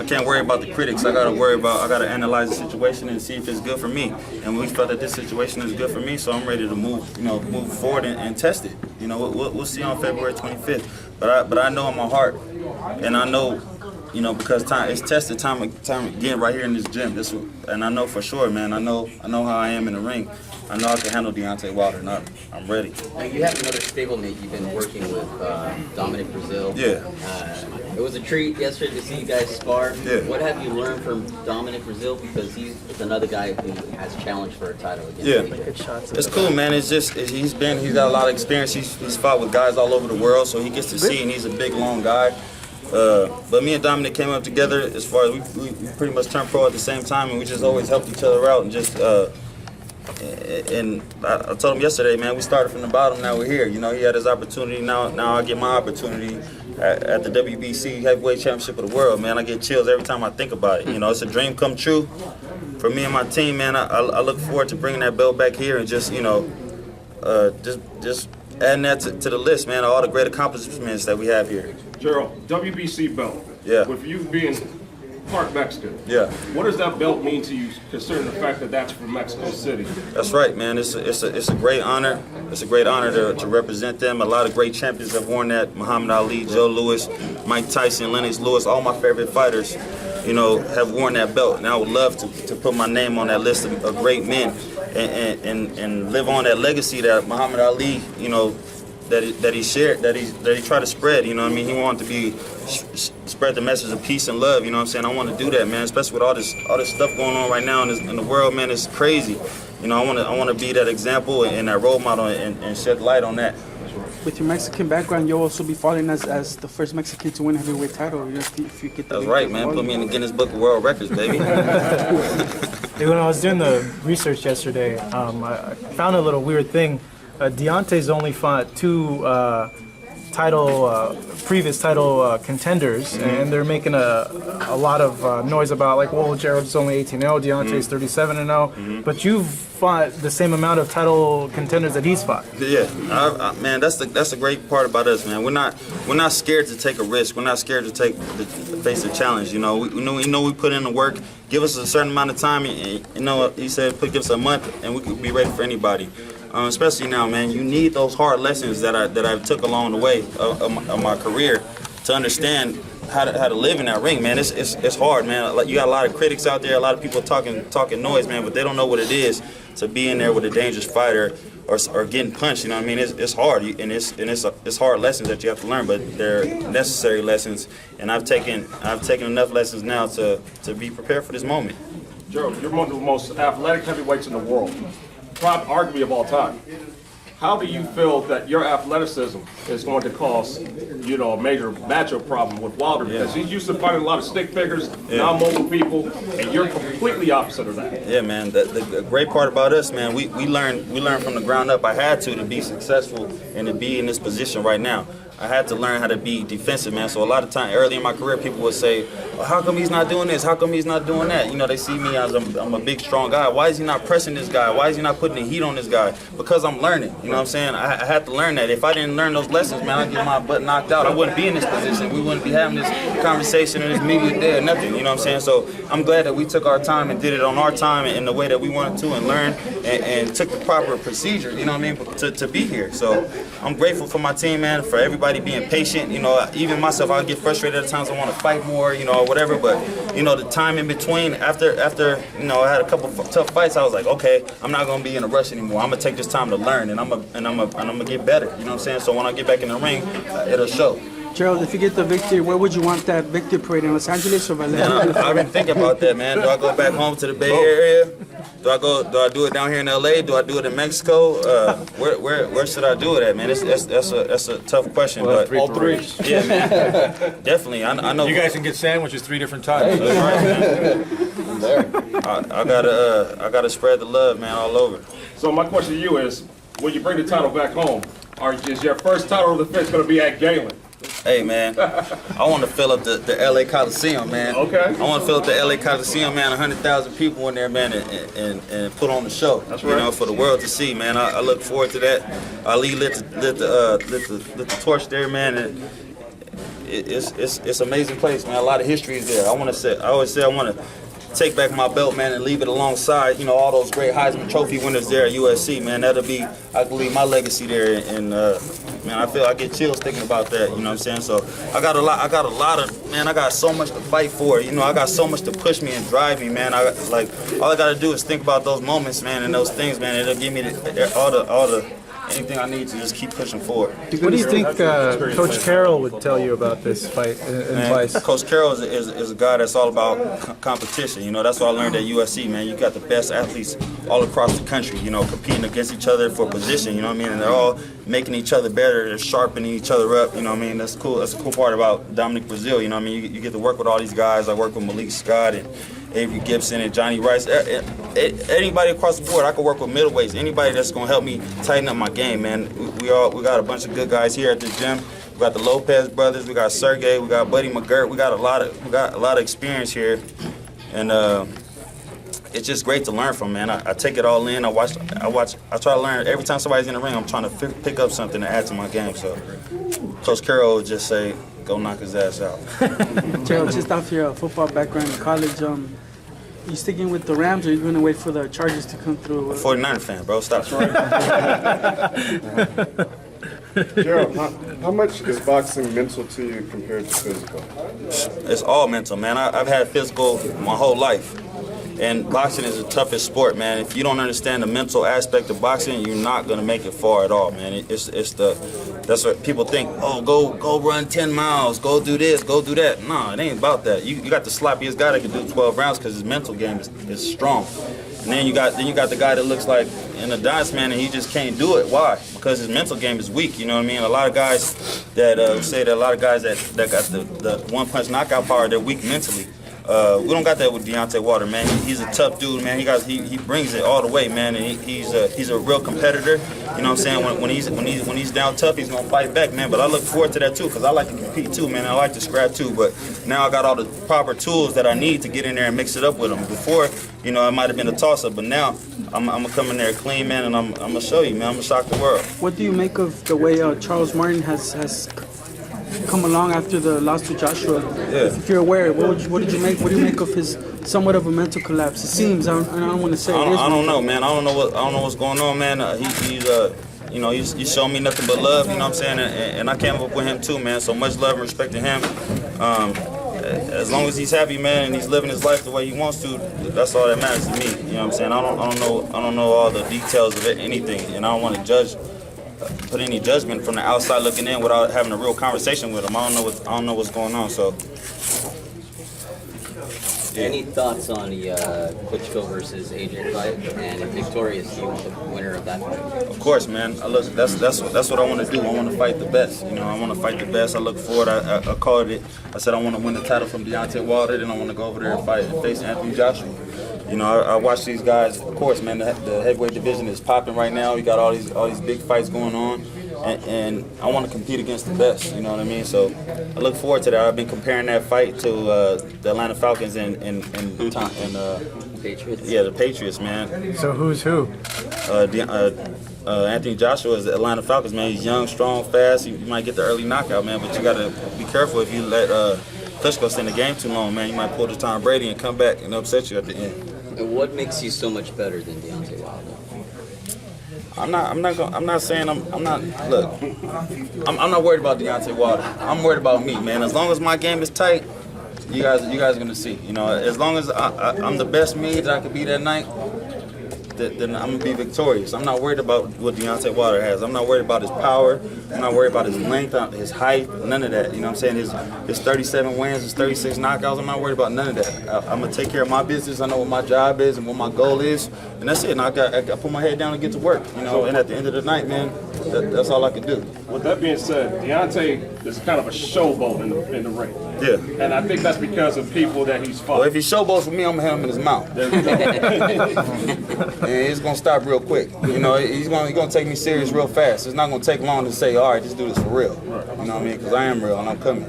can't worry about the critics. I gotta analyze the situation and see if it's good for me. And we felt that this situation is good for me, so I'm ready to move forward and test it. We'll see on February 25th. But I know in my heart, and I know, because it's tested time again right here in this gym. And I know for sure, man. I know how I am in the ring. I know I can handle Deontay Wilder, and I'm ready. Now you have another stablemate you've been working with, Dominic Brazil. Yeah. It was a treat yesterday to see you guys spar. Yeah. What have you learned from Dominic Brazil? Because he's another guy who has challenged for a title against Yeah. It's cool, man. It's just he's got a lot of experience. He's fought with guys all over the world, so he gets to see, and he's a big, long guy. But me and Dominic came up together as far as we pretty much turned pro at the same time, and we just always helped each other out and just. And I told him yesterday, man, we started from the bottom, now we're here. He had his opportunity, now I get my opportunity at the WBC Heavyweight Championship of the World, man. I get chills every time I think about it. It's a dream come true for me and my team, man. I look forward to bringing that belt back here and just just adding that to the list, man, of all the great accomplishments that we have here. Gerald, WBC belt. Yeah. With you being part Mexican. Yeah. What does that belt mean to you, considering the fact that that's from Mexico City? That's right, man. It's a great honor. It's a great honor to represent them. A lot of great champions have worn that. Muhammad Ali, Joe Louis, Mike Tyson, Lennox Lewis, all my favorite fighters, have worn that belt. And I would love to put my name on that list of great men and live on that legacy that Muhammad Ali, that he shared, that he tried to spread. He wanted to spread the message of peace and love. I want to do that, man. Especially with all this stuff going on right now in the world, man. It's crazy. I want to be that example and that role model and shed light on that. With your Mexican background, you'll also be fighting as the first Mexican to win a heavyweight title. If you get That's right, man. Put me in the Guinness Book of World Records, baby. Hey, when I was doing the research yesterday, I found a little weird thing. Deontay's only fought two previous title contenders, and they're making a lot of noise about, like, well, Gerald's only 18-0, Deontay's 37-0, but you've fought the same amount of title contenders that he's fought. Yeah, man, that's the great part about us, man. We're not scared to take a risk. We're not scared to face the challenge. We know we put in the work. Give us a certain amount of time. He said, give us a month, and we could be ready for anybody. Especially now, man, you need those hard lessons that I took along the way of my career to understand how to live in that ring, man. It's hard, man. Like, you got a lot of critics out there, a lot of people talking noise, man, but they don't know what it is to be in there with a dangerous fighter or getting punched. It's hard, and it's hard lessons that you have to learn, but they're necessary lessons. And I've taken enough lessons now to be prepared for this moment. Gerald, you're one of the most athletic heavyweights in the world, arguably of all time. How do you feel that your athleticism is going to cause, a major matchup problem with Wilder? Because he's used to fighting a lot of stick figures, non-mobile people, and you're completely opposite of that. Yeah, man. The great part about us, man, we learned from the ground up. I had to be successful and to be in this position right now. I had to learn how to be defensive, man. So a lot of time, early in my career, people would say, well, how come he's not doing this? How come he's not doing that? They see me as I'm a big, strong guy. Why is he not pressing this guy? Why is he not putting the heat on this guy? Because I'm learning, you know what I'm saying? I had to learn that. If I didn't learn those lessons, man, I'd get my butt knocked out. I wouldn't be in this position. We wouldn't be having this conversation in this media day or nothing, you know what I'm saying? So I'm glad that we took our time and did it on our time in the way that we wanted to and learned and took the proper procedure, you know what I mean, to be here. So I'm grateful for my team, man, for everybody being patient. Even myself, I get frustrated at times. I want to fight more, or whatever. But the time in between, after I had a couple tough fights, I was like, okay, I'm not gonna be in a rush anymore. I'm gonna take this time to learn, and I'm gonna get better. You know what I'm saying? So when I get back in the ring, it'll show. Gerald, if you get the victory, where would you want that victory parade, in Los Angeles or Vallejo? I've been thinking about that, man. Do I go back home to the Bay Area? Do I do it down here in LA? Do I do it in Mexico? Where should I do it at, man? That's a tough question. Well, but all three. Yeah, man. Definitely. I know. You guys can get sandwiches 3 different times. That's right, man. I gotta spread the love, man, all over. So my question to you is, when you bring the title back home, is your first title of defense going to be at Galen? Hey, man, I want to fill up the LA Coliseum, man. Okay. I want to fill up the LA Coliseum, man. 100,000 people in there, man, and put on the show. That's right. For the world to see, man. I look forward to that. Ali lit the torch there, man. And it's an amazing place, man. A lot of history is there. I always say I want to take back my belt, man, and leave it alongside, you know, all those great Heisman Trophy winners there at USC, man. I can leave my legacy there, and man, I get chills thinking about that. You know what I'm saying? So I got so much to fight for. You know, I got so much to push me and drive me, man. All I got to do is think about those moments, man, and those things, man. It'll give me all the anything I need to just keep pushing forward. What do you think Coach Carroll would tell you about this fight and advice? Coach Carroll is a guy that's all about competition. You know, that's what I learned at USC, man. You got the best athletes all across the country, you know, competing against each other for position, you know what I mean? And they're all making each other better. They're sharpening each other up, you know what I mean? That's cool. That's a cool part about Dominic Brazil, you know what I mean? You get to work with all these guys. I work with Malik Scott and Avery Gibson and Johnny Rice. Anybody across the board, I can work with middleweights. Anybody that's gonna help me tighten up my game, man. We got a bunch of good guys here at the gym. We got the Lopez brothers. We got Sergey. We got Buddy McGirt. We got a lot of experience here, and it's just great to learn from, man. I take it all in. I try to learn every time somebody's in the ring. I'm trying to pick up something to add to my game. So, Coach Carroll would just say, go knock his ass out. Gerald, just off your football background in college, you sticking with the Rams, or are you going to wait for the Chargers to come through? 49er fan, bro. Stop. Gerald, how much is boxing mental to you compared to physical? It's all mental, man. I've had physical my whole life. And boxing is the toughest sport, man. If you don't understand the mental aspect of boxing, you're not gonna make it far at all, man. That's what people think. Oh, go run 10 miles, go do this, go do that. No, it ain't about that. You got the sloppiest guy that can do 12 rounds because his mental game is strong. And then you got the guy that looks like in a dance, man, and he just can't do it. Why? Because his mental game is weak. You know what I mean? A lot of guys that that got the one punch knockout power, they're weak mentally. We don't got that with Deontay Wilder, man. He's a tough dude, man. He brings it all the way, man. And he's a real competitor. You know what I'm saying? When he's down tough, he's gonna fight back, man. But I look forward to that too, because I like to compete too, man. I like to scrap too. But now I got all the proper tools that I need to get in there and mix it up with him. Before, you know, it might have been a toss-up, but now I'm gonna come in there clean, man, and I'm gonna show you, man. I'm gonna shock the world. What do you make of the way Charles Martin has come along after the loss to Joshua? Yeah. If you're aware, what do you make of his somewhat of a mental collapse? It seems, I don't want to say it is. I don't know, man. I don't know what's going on, man. He's showing me nothing but love, you know what I'm saying? And I came up with him too, man. So much love and respect to him. As long as he's happy, man, and he's living his life the way he wants to, that's all that matters to me. You know what I'm saying? I don't know all the details of anything, and I don't want to put any judgment from the outside looking in without having a real conversation with him. I don't know what's going on. So, yeah. Any thoughts on the Klitschko versus AJ fight? And if victorious, do you want the winner of that fight? Of course, man. That's what I want to do. I want to fight the best. You know, I want to fight the best. I look forward. I called it. I said I want to win the title from Deontay Wilder. Then I want to go over there and fight and face Anthony Joshua. You know, I watch these guys. Of course, man, the heavyweight division is popping right now. You got all these big fights going on, and I want to compete against the best. You know what I mean? So I look forward to that. I've been comparing that fight to the Atlanta Falcons and Patriots. Yeah, the Patriots, man. So who's who? Anthony Joshua is the Atlanta Falcons, man. He's young, strong, fast. You might get the early knockout, man, but you got to be careful if you let Klitschko stay in the game too long, man. You might pull the Tom Brady and come back and upset you at the end. And what makes you so much better than Deontay Wilder? I'm not worried about Deontay Wilder. I'm worried about me, man. As long as my game is tight, you guys are gonna see. You know, as long as I'm the best me that I could be that night, then I'm gonna be victorious. I'm not worried about what Deontay Wilder has. I'm not worried about his power. I'm not worried about his length, his height, none of that. You know what I'm saying? His 37 wins, his 36 knockouts. I'm not worried about none of that. I'm gonna take care of my business. I know what my job is and what my goal is, and that's it. And I put my head down and get to work. You know, and at the end of the night, man, that's all I can do. With that being said, Deontay is kind of a showboat in the ring. Yeah. And I think that's because of people that he's fought. Well, if he showboats with me, I'm gonna hit him in his mouth. There we go. And it's gonna stop real quick. You know, he's gonna take me serious real fast. It's not gonna take long to say, all right, just do this for real. You know what I mean? Because I am real and I'm coming.